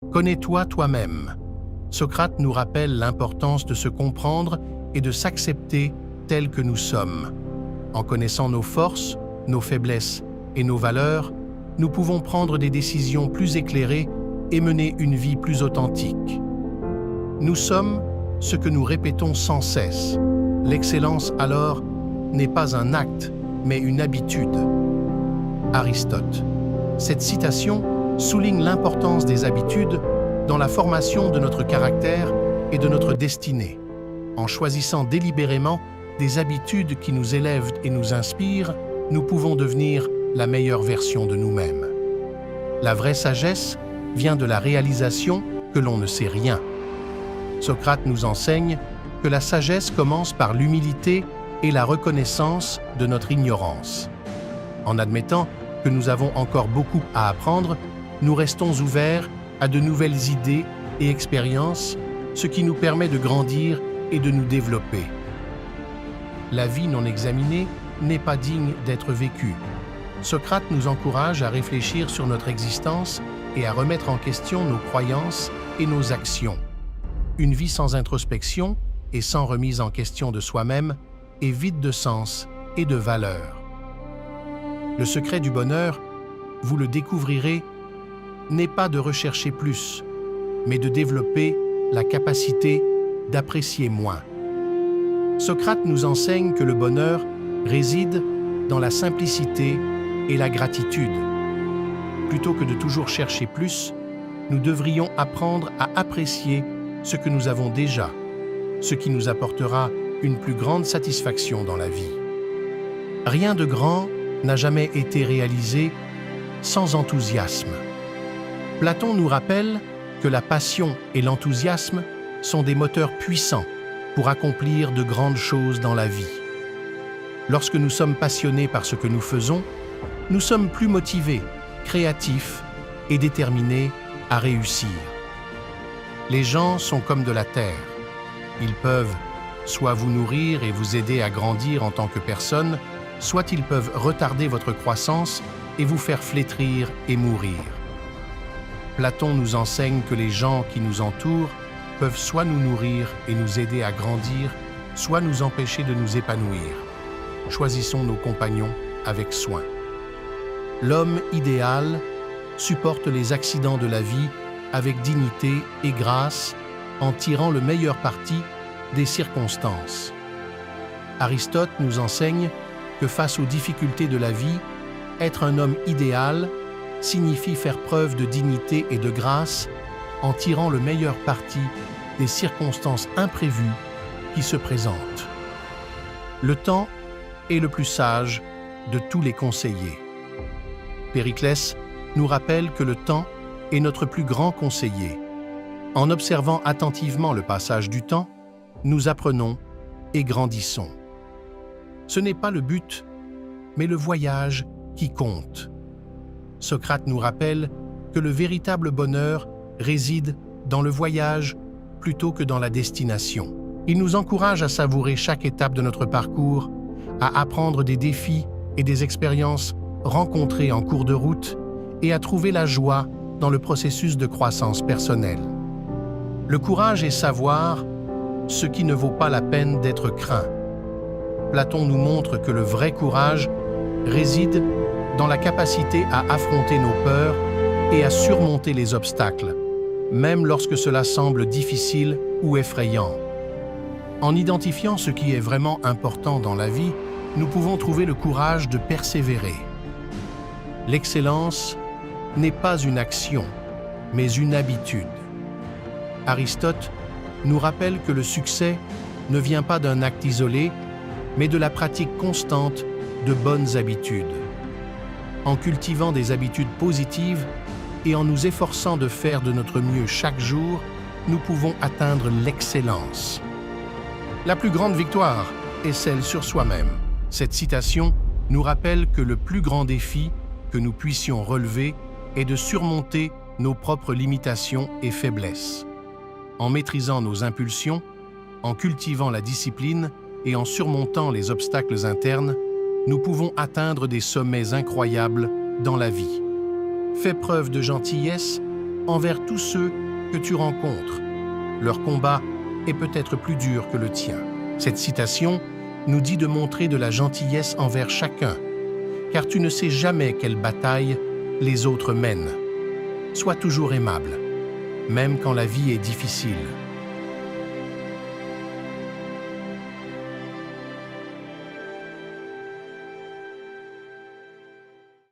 Connais-toi toi-même. Socrate nous rappelle l'importance de se comprendre et de s'accepter tels que nous sommes. En connaissant nos forces, nos faiblesses et nos valeurs, nous pouvons prendre des décisions plus éclairées et mener une vie plus authentique. Nous sommes ce que nous répétons sans cesse. L'excellence, alors, n'est pas un acte, mais une habitude. Aristote. Cette citation souligne l'importance des habitudes dans la formation de notre caractère et de notre destinée. En choisissant délibérément des habitudes qui nous élèvent et nous inspirent, nous pouvons devenir la meilleure version de nous-mêmes. La vraie sagesse vient de la réalisation que l'on ne sait rien. Socrate nous enseigne que la sagesse commence par l'humilité et la reconnaissance de notre ignorance. En admettant que nous avons encore beaucoup à apprendre, nous restons ouverts à de nouvelles idées et expériences, ce qui nous permet de grandir et de nous développer. La vie non examinée n'est pas digne d'être vécue. Socrate nous encourage à réfléchir sur notre existence et à remettre en question nos croyances et nos actions. Une vie sans introspection et sans remise en question de soi-même est vide de sens et de valeur. Le secret du bonheur, vous le découvrirez, n'est pas de rechercher plus, mais de développer la capacité d'apprécier moins. Socrate nous enseigne que le bonheur réside dans la simplicité et la gratitude. Plutôt que de toujours chercher plus, nous devrions apprendre à apprécier ce que nous avons déjà, ce qui nous apportera une plus grande satisfaction dans la vie. Rien de grand n'a jamais été réalisé sans enthousiasme. Platon nous rappelle que la passion et l'enthousiasme sont des moteurs puissants pour accomplir de grandes choses dans la vie. Lorsque nous sommes passionnés par ce que nous faisons, nous sommes plus motivés, créatifs et déterminés à réussir. Les gens sont comme de la terre. Ils peuvent soit vous nourrir et vous aider à grandir en tant que personne, soit ils peuvent retarder votre croissance et vous faire flétrir et mourir. Platon nous enseigne que les gens qui nous entourent peuvent soit nous nourrir et nous aider à grandir, soit nous empêcher de nous épanouir. Choisissons nos compagnons avec soin. L'homme idéal supporte les accidents de la vie avec dignité et grâce en tirant le meilleur parti des circonstances. Aristote nous enseigne que face aux difficultés de la vie, être un homme idéal signifie faire preuve de dignité et de grâce en tirant le meilleur parti des circonstances imprévues qui se présentent. Le temps est le plus sage de tous les conseillers. Périclès nous rappelle que le temps est notre plus grand conseiller. En observant attentivement le passage du temps, nous apprenons et grandissons. Ce n'est pas le but, mais le voyage qui compte. Socrate nous rappelle que le véritable bonheur réside dans le voyage plutôt que dans la destination. Il nous encourage à savourer chaque étape de notre parcours, à apprendre des défis et des expériences rencontrées en cours de route et à trouver la joie dans le processus de croissance personnelle. Le courage est savoir ce qui ne vaut pas la peine d'être craint. Platon nous montre que le vrai courage réside dans la capacité à affronter nos peurs et à surmonter les obstacles, même lorsque cela semble difficile ou effrayant. En identifiant ce qui est vraiment important dans la vie, nous pouvons trouver le courage de persévérer. L'excellence n'est pas une action, mais une habitude. Aristote nous rappelle que le succès ne vient pas d'un acte isolé, mais de la pratique constante de bonnes habitudes. En cultivant des habitudes positives et en nous efforçant de faire de notre mieux chaque jour, nous pouvons atteindre l'excellence. La plus grande victoire est celle sur soi-même. Cette citation nous rappelle que le plus grand défi que nous puissions relever est de surmonter nos propres limitations et faiblesses. En maîtrisant nos impulsions, en cultivant la discipline et en surmontant les obstacles internes, nous pouvons atteindre des sommets incroyables dans la vie. Fais preuve de gentillesse envers tous ceux que tu rencontres. Leur combat est peut-être plus dur que le tien. Cette citation nous dit de montrer de la gentillesse envers chacun, car tu ne sais jamais quelle bataille les autres mènent. Sois toujours aimable, même quand la vie est difficile.